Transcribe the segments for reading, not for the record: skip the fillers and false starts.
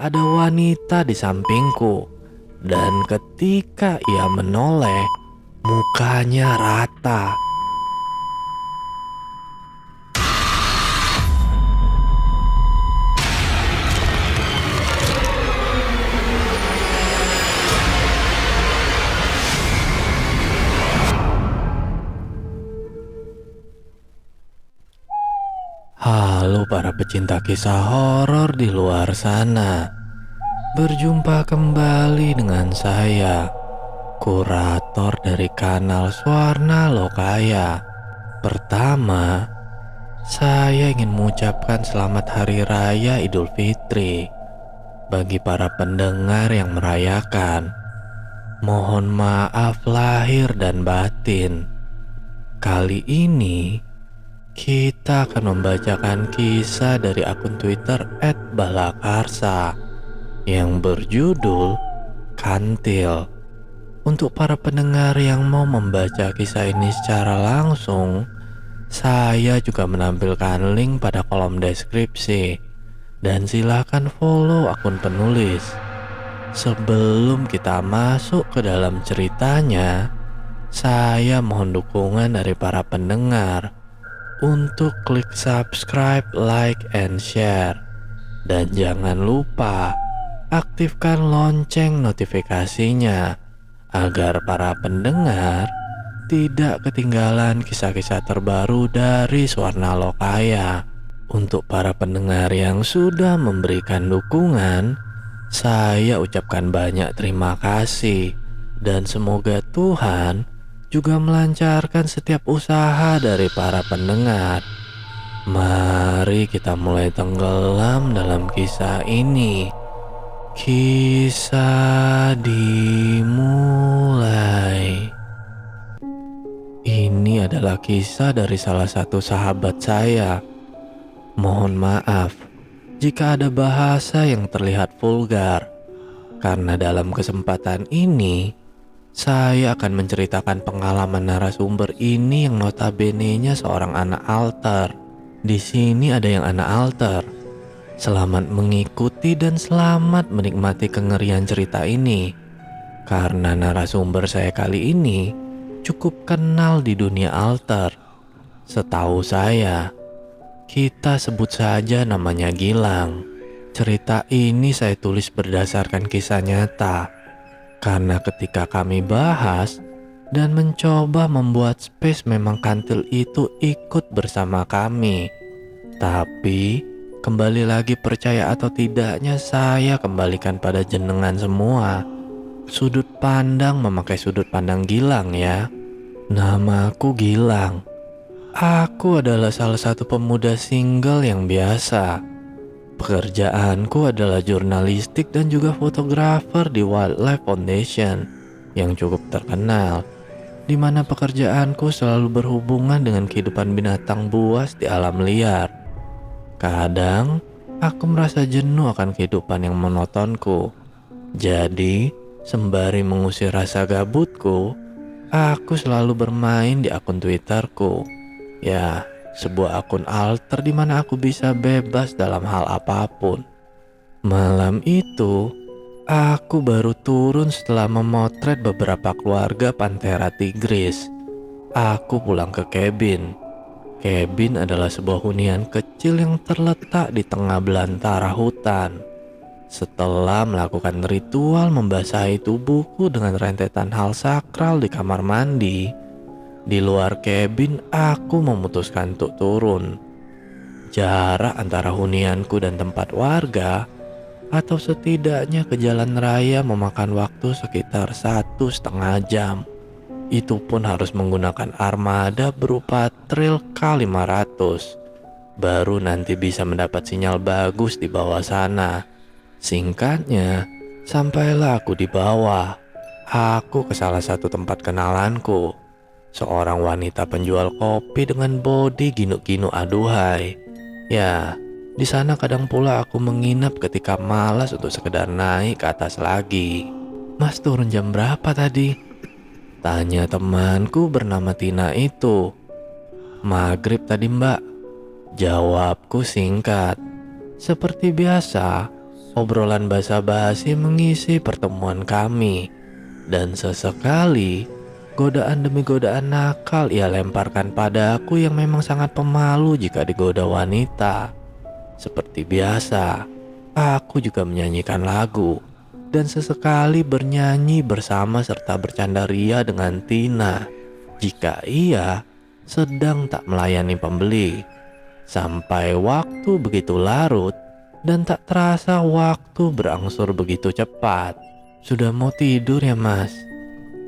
ada wanita di sampingku. Dan ketika ia menoleh, mukanya rata. Halo para pecinta kisah horor di luar sana. Berjumpa kembali dengan saya, kurator dari kanal Swarna Lokaya. Pertama, saya ingin mengucapkan selamat Hari Raya Idul Fitri bagi para pendengar yang merayakan. Mohon maaf lahir dan batin. Kali ini kita akan membacakan kisah dari akun Twitter @balakarsa yang berjudul Kantil. Untuk para pendengar yang mau membaca kisah ini secara langsung, saya juga menampilkan link pada kolom deskripsi. Dan silakan follow akun penulis. Sebelum kita masuk ke dalam ceritanya, saya mohon dukungan dari para pendengar untuk klik subscribe, like, and share. Dan jangan lupa aktifkan lonceng notifikasinya agar para pendengar tidak ketinggalan kisah-kisah terbaru dari Swarna Lokaya. Untuk para pendengar yang sudah memberikan dukungan, saya ucapkan banyak terima kasih. Dan semoga Tuhan juga melancarkan setiap usaha dari para pendengar. Mari kita mulai tenggelam dalam kisah ini. Kisah dimulai. Ini adalah kisah dari salah satu sahabat saya. Mohon maaf jika ada bahasa yang terlihat vulgar, karena dalam kesempatan ini saya akan menceritakan pengalaman narasumber ini yang notabene-nya seorang anak altar. Di sini ada yang anak altar. Selamat mengikuti dan selamat menikmati kengerian cerita ini. Karena narasumber saya kali ini cukup kenal di dunia altar. Setahu saya, kita sebut saja namanya Gilang. Cerita ini saya tulis berdasarkan kisah nyata. Karena ketika kami bahas dan mencoba membuat space, memang Kantil itu ikut bersama kami. Tapi kembali lagi, percaya atau tidaknya, saya kembalikan pada jenengan semua. Sudut pandang memakai sudut pandang Gilang ya. Namaku Gilang. Aku adalah salah satu pemuda single yang biasa. Pekerjaanku adalah jurnalistik dan juga fotografer di Wildlife Foundation yang cukup terkenal, di mana pekerjaanku selalu berhubungan dengan kehidupan binatang buas di alam liar. Kadang aku merasa jenuh akan kehidupan yang monotonku. Jadi, sembari mengusir rasa gabutku, aku selalu bermain di akun Twitterku. Ya, sebuah akun alter di mana aku bisa bebas dalam hal apapun. Malam itu, aku baru turun setelah memotret beberapa keluarga Panthera tigris. Aku pulang ke cabin. Cabin adalah sebuah hunian kecil yang terletak di tengah belantara hutan. Setelah melakukan ritual membasahi tubuhku dengan rentetan hal sakral di kamar mandi, di luar cabin aku memutuskan untuk turun. Jarak antara hunianku dan tempat warga, atau setidaknya ke jalan raya, memakan waktu sekitar 1,5 jam. Itu pun harus menggunakan armada berupa trail K500. Baru nanti bisa mendapat sinyal bagus di bawah sana. Singkatnya, sampailah aku di bawah. Aku ke salah satu tempat kenalanku. Seorang wanita penjual kopi dengan bodi ginuk-ginuk aduhai. Ya, di sana kadang pula aku menginap ketika malas untuk sekedar naik ke atas lagi. Mas turun jam berapa tadi? Tanya temanku bernama Tina itu. Maghrib tadi mbak. Jawabku singkat. Seperti biasa, Obrolan basa-basi mengisi pertemuan kami, dan sesekali godaan demi godaan nakal ia lemparkan padaku yang memang sangat pemalu jika digoda wanita. Seperti biasa, aku juga menyanyikan lagu dan sesekali bernyanyi bersama serta bercanda ria dengan Tina jika ia sedang tak melayani pembeli. Sampai waktu begitu larut dan tak terasa waktu berangsur begitu cepat. Sudah mau tidur ya mas?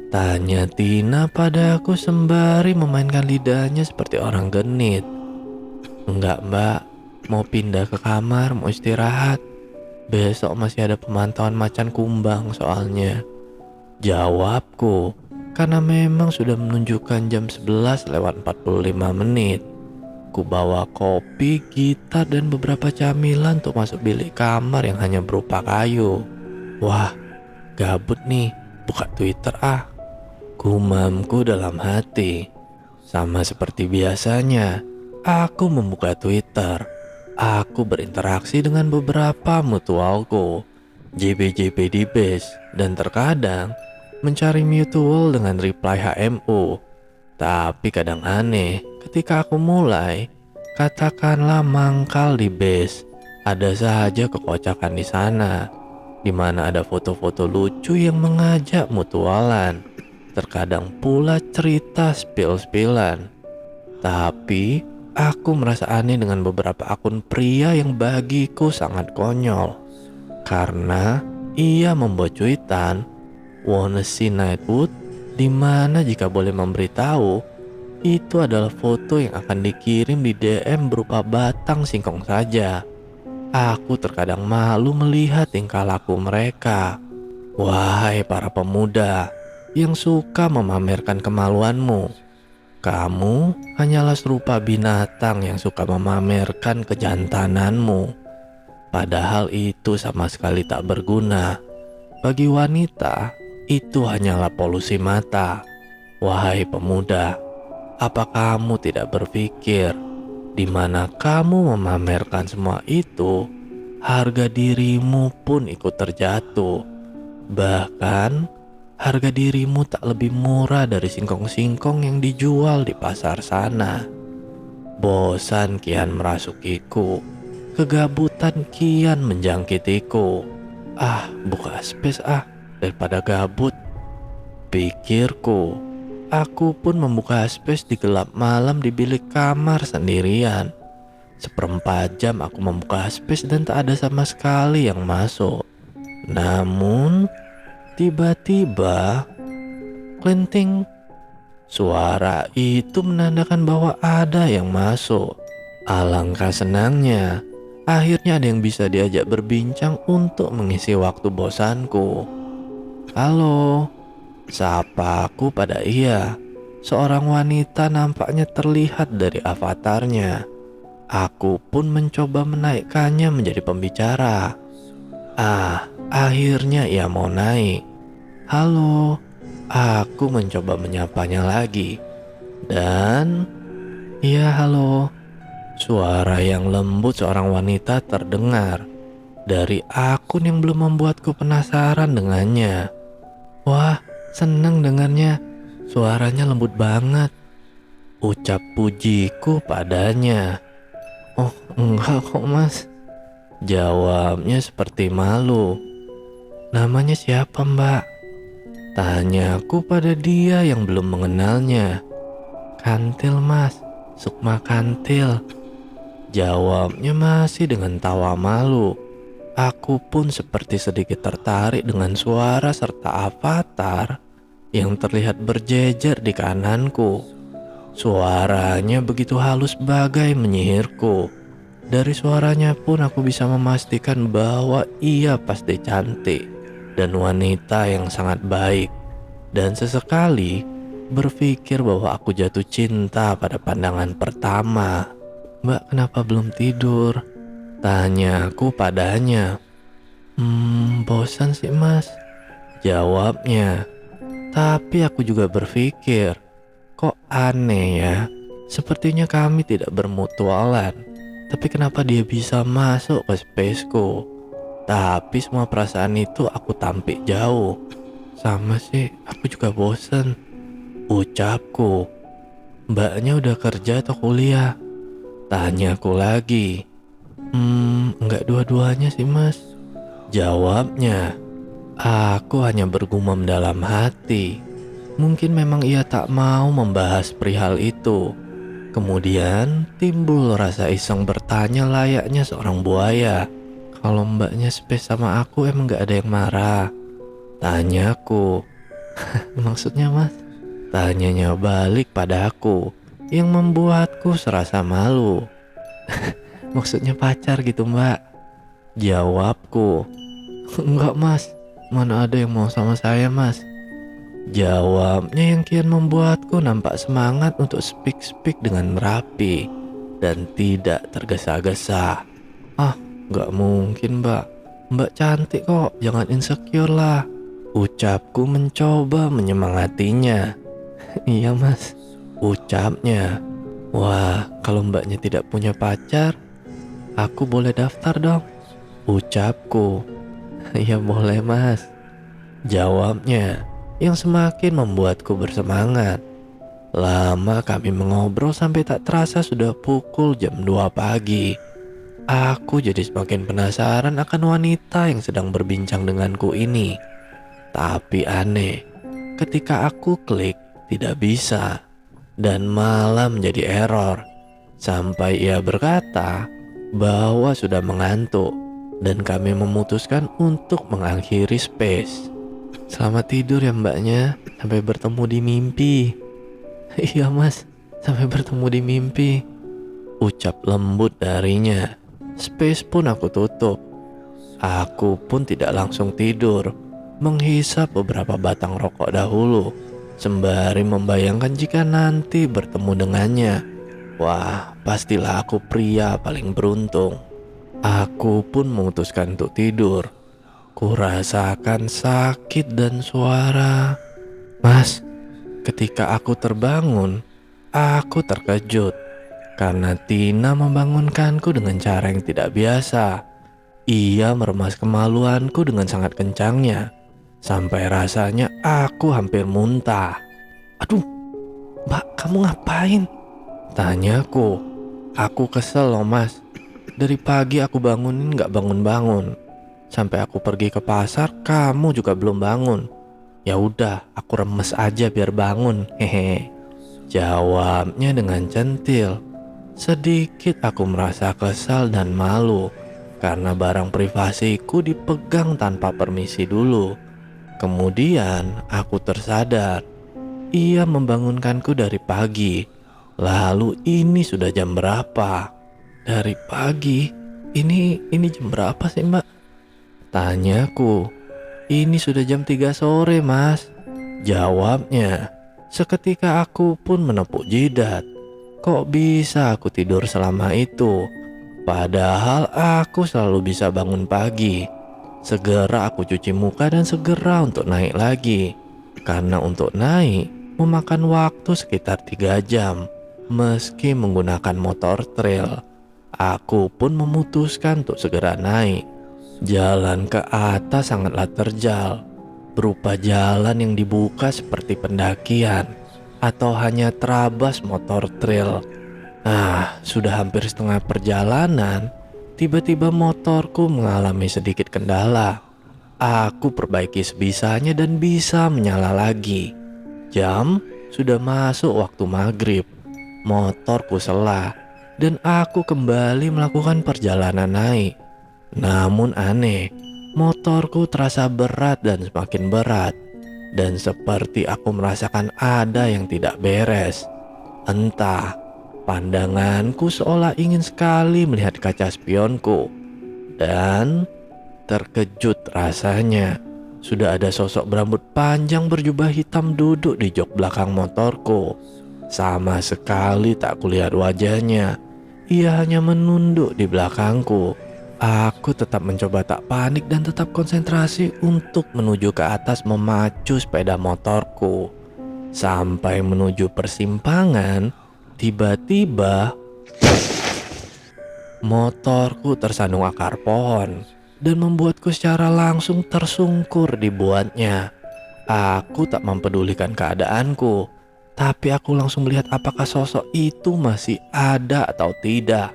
Tanya Tina padaku sembari memainkan lidahnya seperti orang genit. Enggak mbak, mau pindah ke kamar, mau istirahat. Besok masih ada pemantauan macan kumbang soalnya. Jawabku, karena memang sudah menunjukkan jam 11 lewat 45 menit. Ku bawa kopi, gitar, dan beberapa camilan untuk masuk bilik kamar yang hanya berupa kayu. Wah, gabut nih, buka Twitter ah. Gumamku dalam hati. Sama seperti biasanya, aku membuka Twitter. Aku berinteraksi dengan beberapa mutualku, JB-JB di base, dan terkadang mencari mutual dengan reply HMU. Tapi kadang aneh, ketika aku mulai, katakanlah mangkal di base, ada saja kekocakan di sana, di mana ada foto-foto lucu yang mengajak mutualan. Terkadang pula cerita spill-spillan. Tapi aku merasa aneh dengan beberapa akun pria yang bagiku sangat konyol, karena ia membuat cuitan "Wanna see Nightwood", di mana jika boleh memberitahu, itu adalah foto yang akan dikirim di DM berupa batang singkong saja. Aku terkadang malu melihat tingkah laku mereka. Wahai para pemuda yang suka memamerkan kemaluanmu, kamu hanyalah serupa binatang yang suka memamerkan kejantananmu. Padahal itu sama sekali tak berguna. Bagi wanita, itu hanyalah polusi mata. Wahai pemuda, apa kamu tidak berpikir di mana kamu memamerkan semua itu, harga dirimu pun ikut terjatuh. Bahkan harga dirimu tak lebih murah dari singkong-singkong yang dijual di pasar sana. Bosan kian merasukiku, kegabutan kian menjangkitiku. Ah, buka space ah, daripada gabut, pikirku. Aku pun membuka space di gelap malam di bilik kamar sendirian. Seperempat jam aku membuka space dan tak ada sama sekali yang masuk. Namun tiba-tiba, klinting. Suara itu menandakan bahwa ada yang masuk. Alangkah senangnya, akhirnya ada yang bisa diajak berbincang untuk mengisi waktu bosanku. Halo, sapa aku pada ia. Seorang wanita nampaknya terlihat dari avatarnya. Aku pun mencoba menaikkannya menjadi pembicara. Akhirnya ia mau naik. Halo, aku mencoba menyapanya lagi. Dan, ya halo. Suara yang lembut seorang wanita terdengar dari akun yang belum membuatku penasaran dengannya. Wah, senang dengarnya. Suaranya lembut banget. Ucap pujiku padanya. Oh, enggak kok mas. Jawabnya seperti malu. Namanya siapa mbak? Tanyaku pada dia yang belum mengenalnya. Kantil mas, Sukma Kantil. Jawabnya masih dengan tawa malu. Aku pun seperti sedikit tertarik dengan suara serta avatar yang terlihat berjejer di kananku. Suaranya begitu halus bagai menyihirku. Dari suaranya pun aku bisa memastikan bahwa ia pasti cantik dan wanita yang sangat baik. Dan sesekali berpikir bahwa aku jatuh cinta pada pandangan pertama. Mbak kenapa belum tidur? Tanyaku padanya. Bosan sih mas, jawabnya. Tapi aku juga berpikir, kok aneh ya? Sepertinya kami tidak bermutualan. Tapi kenapa dia bisa masuk ke spaceku? Tapi semua perasaan itu aku tampik jauh. Sama sih, aku juga bosen, ucapku. Mbaknya udah kerja atau kuliah? Tanyaku lagi. Enggak dua-duanya sih mas, jawabnya. Aku hanya bergumam dalam hati. Mungkin memang ia tak mau membahas perihal itu. Kemudian timbul rasa iseng bertanya layaknya seorang buaya. Kalau mbaknya space sama aku emang gak ada yang marah? Tanyaku. Maksudnya mas? Tanyanya balik padaku, yang membuatku serasa malu. Maksudnya pacar gitu mbak, jawabku. Enggak mas, mana ada yang mau sama saya mas? Jawabnya yang kian membuatku nampak semangat untuk speak dengan rapi dan tidak tergesa-gesa. Ah, nggak mungkin mbak. Mbak cantik kok, jangan insecure lah. Ucapku mencoba menyemangatinya. Iya mas, ucapnya. Wah, kalau mbaknya tidak punya pacar, aku boleh daftar dong, ucapku. Iya boleh mas, jawabnya, yang semakin membuatku bersemangat. Lama kami mengobrol sampai tak terasa sudah pukul jam 2 pagi. Aku jadi semakin penasaran akan wanita yang sedang berbincang denganku ini. Tapi aneh, ketika aku klik tidak bisa, dan malah menjadi error. Sampai ia berkata bahwa sudah mengantuk dan kami memutuskan untuk mengakhiri space. Selamat tidur ya mbaknya, sampai bertemu di mimpi. Iya mas, sampai bertemu di mimpi, ucap lembut darinya. Space pun aku tutup. Aku pun tidak langsung tidur, menghisap beberapa batang rokok dahulu, sembari membayangkan jika nanti bertemu dengannya. Wah, pastilah aku pria paling beruntung. Aku pun memutuskan untuk tidur. Kurasakan sakit dan suara. Mas, ketika aku terbangun, aku terkejut karena Tina membangunkanku dengan cara yang tidak biasa. Ia meremas kemaluanku dengan sangat kencangnya, sampai rasanya aku hampir muntah. Aduh, mbak kamu ngapain? Tanyaku. Aku kesel loh mas. Dari pagi aku bangunin gak bangun-bangun. Sampai aku pergi ke pasar, kamu juga belum bangun. Ya udah, aku remes aja biar bangun. Hehe. Jawabnya dengan centil. Sedikit aku merasa kesal dan malu karena barang privasiku dipegang tanpa permisi dulu. Kemudian aku tersadar. Ia membangunkanku dari pagi. Lalu ini sudah jam berapa? Dari pagi? Ini jam berapa sih mbak? Tanyaku. Ini sudah jam 3 sore mas, jawabnya. Seketika aku pun menepuk jidat. Kok bisa aku tidur selama itu? Padahal aku selalu bisa bangun pagi. Segera aku cuci muka dan segera untuk naik lagi. Karena untuk naik memakan waktu sekitar 3 jam. Meski menggunakan motor trail, aku pun memutuskan untuk segera naik. Jalan ke atas sangatlah terjal, berupa jalan yang dibuka seperti pendakian atau hanya terabas motor trail. Sudah hampir setengah perjalanan, tiba-tiba motorku mengalami sedikit kendala. Aku perbaiki sebisanya dan bisa menyala lagi. Jam sudah masuk waktu maghrib. Motorku selah dan aku kembali melakukan perjalanan naik. Namun aneh, motorku terasa berat dan semakin berat. Dan seperti aku merasakan ada yang tidak beres. Entah, pandanganku seolah ingin sekali melihat kaca spionku. Dan terkejut rasanya. Sudah ada sosok berambut panjang berjubah hitam duduk di jok belakang motorku. Sama sekali tak kulihat wajahnya. Ia hanya menunduk di belakangku. Aku tetap mencoba tak panik dan tetap konsentrasi untuk menuju ke atas memacu sepeda motorku. Sampai menuju persimpangan, tiba-tiba motorku tersandung akar pohon dan membuatku secara langsung tersungkur dibuatnya. Aku tak mempedulikan keadaanku, tapi aku langsung melihat apakah sosok itu masih ada atau tidak.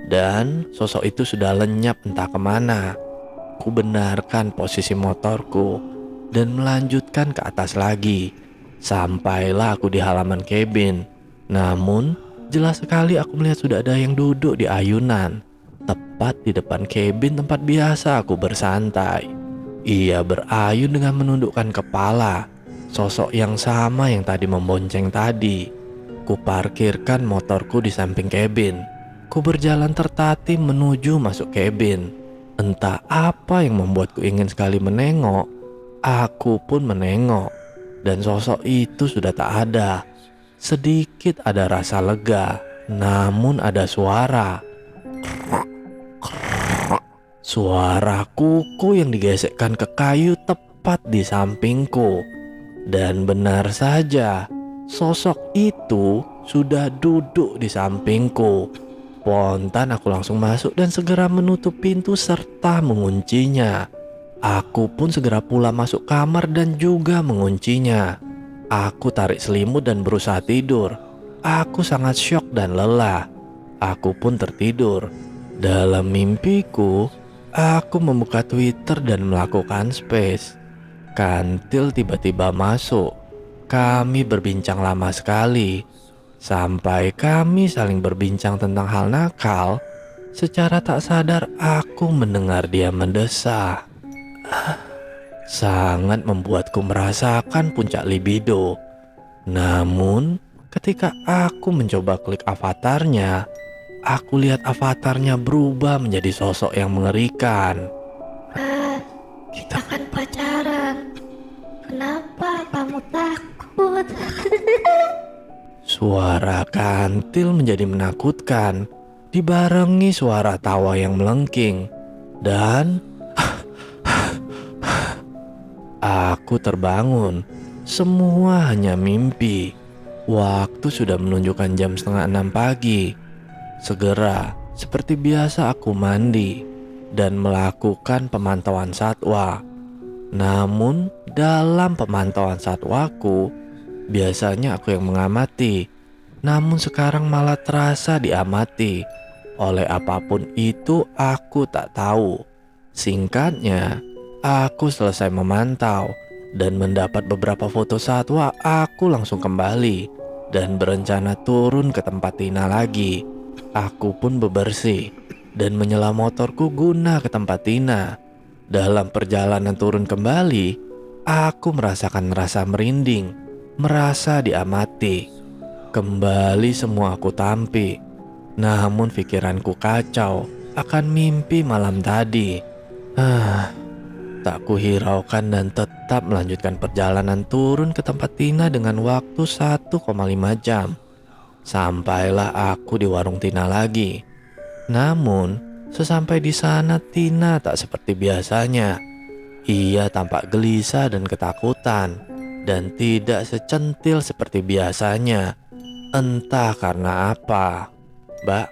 Dan sosok itu sudah lenyap entah kemana. Ku benarkan posisi motorku dan melanjutkan ke atas lagi. Sampailah aku di halaman kabin. Namun jelas sekali aku melihat sudah ada yang duduk di ayunan, tepat di depan kabin tempat biasa aku bersantai. Ia berayun dengan menundukkan kepala, sosok yang sama yang tadi membonceng tadi. Ku parkirkan motorku di samping kabin. Ku berjalan tertatih menuju masuk kabin. Entah apa yang membuatku ingin sekali menengok. Aku pun menengok, dan sosok itu sudah tak ada. Sedikit ada rasa lega, namun ada suara. Suara kuku yang digesekkan ke kayu tepat di sampingku. Dan benar saja, sosok itu sudah duduk di sampingku. Spontan aku langsung masuk dan segera menutup pintu serta menguncinya. Aku pun segera pula masuk kamar dan juga menguncinya. Aku tarik selimut dan berusaha tidur. Aku sangat syok dan lelah. Aku pun tertidur. Dalam mimpiku, aku membuka Twitter dan melakukan space. Kantil tiba-tiba masuk. Kami berbincang lama sekali. Sampai kami saling berbincang tentang hal nakal. Secara tak sadar aku mendengar dia mendesah. Sangat membuatku merasakan puncak libido. Namun ketika aku mencoba klik avatarnya, aku lihat avatarnya berubah menjadi sosok yang mengerikan. Kita kan pacaran. Kenapa kamu takut? Suara kantil menjadi menakutkan, dibarengi suara tawa yang melengking. Dan aku terbangun. Semua hanya mimpi. Waktu sudah menunjukkan jam 5:30 pagi. Segera, seperti biasa aku mandi dan melakukan pemantauan satwa. Namun dalam pemantauan satwaku, biasanya aku yang mengamati. Namun sekarang malah terasa diamati. Oleh apapun itu aku tak tahu. Singkatnya, aku selesai memantau dan mendapat beberapa foto satwa. Aku langsung kembali dan berencana turun ke tempat Tina lagi. Aku pun bebersih dan menyela motorku guna ke tempat Tina. Dalam perjalanan turun kembali, aku merasakan rasa merinding, merasa diamati. Kembali semua aku tampi. Namun pikiranku kacau akan mimpi malam tadi. Tak kuhiraukan dan tetap melanjutkan perjalanan turun ke tempat Tina dengan waktu 1,5 jam. Sampailah aku di warung Tina lagi. Namun sesampai di sana Tina tak seperti biasanya. Ia tampak gelisah dan ketakutan dan tidak secentil seperti biasanya. Entah karena apa. "Mbak,"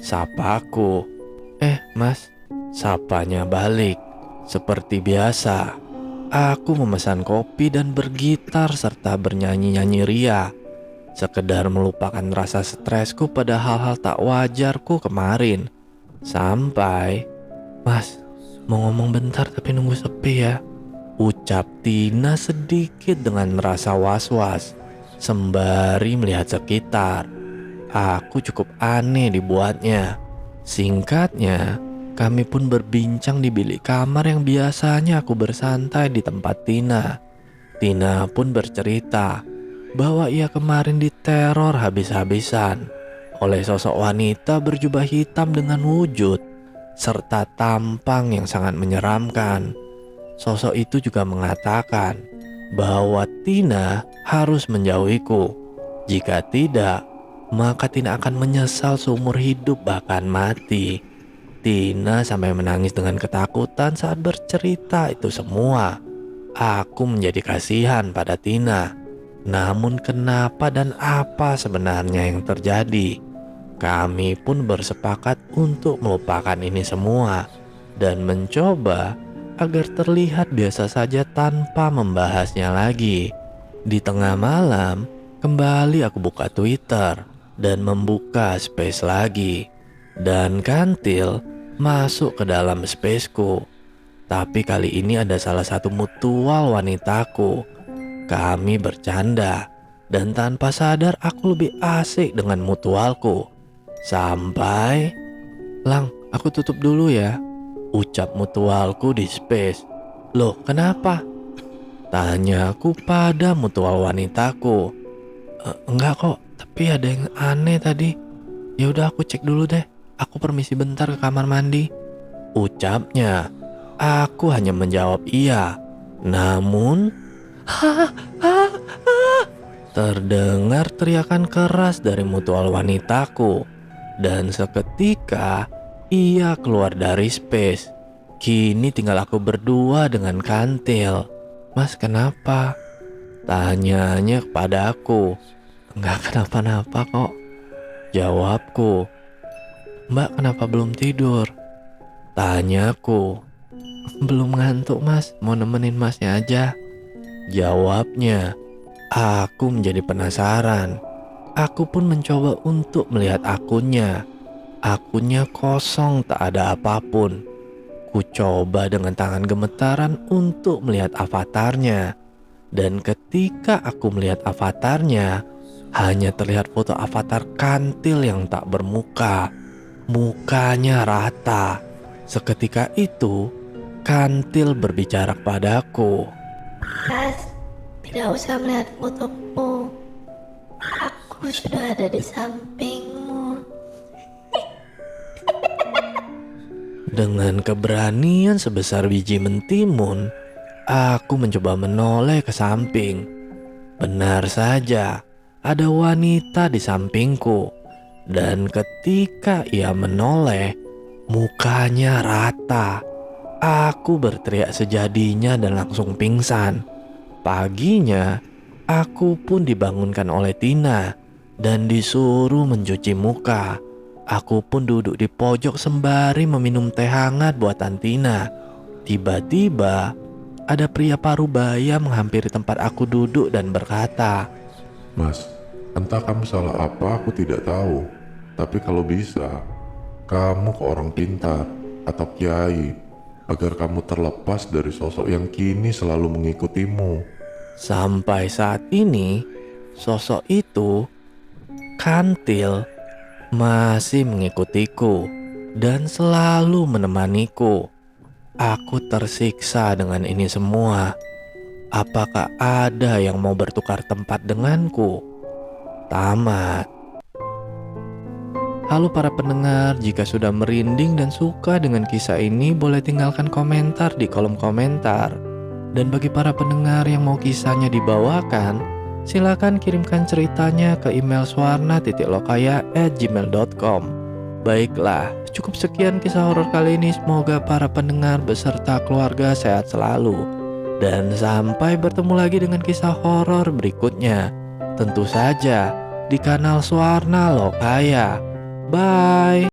sapaku. Mas," sapanya balik. Seperti biasa, aku memesan kopi dan bergitar serta bernyanyi-nyanyi ria. Sekedar melupakan rasa stresku pada hal-hal tak wajarku kemarin. Sampai, "Mas, mau ngomong bentar tapi nunggu sepi ya," ucap Tina sedikit dengan merasa was-was sembari melihat sekitar. Aku cukup aneh dibuatnya. Singkatnya, kami pun berbincang di bilik kamar yang biasanya aku bersantai di tempat Tina. Tina pun bercerita bahwa ia kemarin diteror habis-habisan oleh sosok wanita berjubah hitam dengan wujud serta tampang yang sangat menyeramkan. Sosok itu juga mengatakan bahwa Tina harus menjauhiku. Jika tidak, maka Tina akan menyesal seumur hidup bahkan mati. Tina sampai menangis dengan ketakutan saat bercerita itu semua. Aku menjadi kasihan pada Tina. Namun kenapa dan apa sebenarnya yang terjadi? Kami pun bersepakat untuk melupakan ini semua dan mencoba agar terlihat biasa saja tanpa membahasnya lagi. Di tengah malam, kembali aku buka Twitter dan membuka space lagi. Dan Kantil masuk ke dalam spaceku. Tapi kali ini ada salah satu mutual wanitaku. Kami bercanda dan tanpa sadar aku lebih asik dengan mutualku. Sampai, "Lang, aku tutup dulu ya," ucap mutualku di space. "Loh, kenapa?" tanyaku pada mutual wanitaku. Enggak kok, tapi ada yang aneh tadi." "Ya udah aku cek dulu deh. Aku permisi bentar ke kamar mandi," ucapnya. Aku hanya menjawab iya. Namun, terdengar teriakan keras dari mutual wanitaku. Dan seketika ia keluar dari space. Kini tinggal aku berdua dengan Kantil. "Mas, kenapa?" tanyanya kepada aku. "Enggak kenapa-napa kok," jawabku. "Mbak kenapa belum tidur?" tanyaku. "Belum ngantuk mas, mau nemenin masnya aja," jawabnya. Aku menjadi penasaran. Aku pun mencoba untuk melihat akunnya. Akunnya kosong, tak ada apapun. Ku coba dengan tangan gemetaran untuk melihat avatarnya. Dan ketika aku melihat avatarnya, hanya terlihat foto avatar Kantil yang tak bermuka. Mukanya rata. Seketika itu, Kantil berbicara padaku. Mas, tidak usah melihat fotoku. Aku sudah ada di sampingmu. Dengan keberanian sebesar biji mentimun, aku mencoba menoleh ke samping. Benar saja, ada wanita di sampingku. Dan ketika ia menoleh, mukanya rata. Aku berteriak sejadinya dan langsung pingsan. Paginya, aku pun dibangunkan oleh Tina dan disuruh mencuci muka. Aku pun duduk di pojok sembari meminum teh hangat buatan Tina. Tiba-tiba, ada pria parubaya menghampiri tempat aku duduk dan berkata, "Mas, entah kamu salah apa aku tidak tahu. Tapi kalau bisa, kamu ke orang pintar atau kiai agar kamu terlepas dari sosok yang kini selalu mengikutimu." Sampai saat ini, sosok itu, Kantil, masih mengikutiku dan selalu menemaniku. Aku tersiksa dengan ini semua. Apakah ada yang mau bertukar tempat denganku? Tamat. Halo para pendengar, jika sudah merinding dan suka dengan kisah ini, boleh tinggalkan komentar di kolom komentar. Dan bagi para pendengar yang mau kisahnya dibawakan, silakan kirimkan ceritanya ke email swarna.lokaya@gmail.com. Baiklah, cukup sekian kisah horor kali ini. Semoga para pendengar beserta keluarga sehat selalu. Dan sampai bertemu lagi dengan kisah horor berikutnya. Tentu saja di kanal Swarna Lokaya. Bye.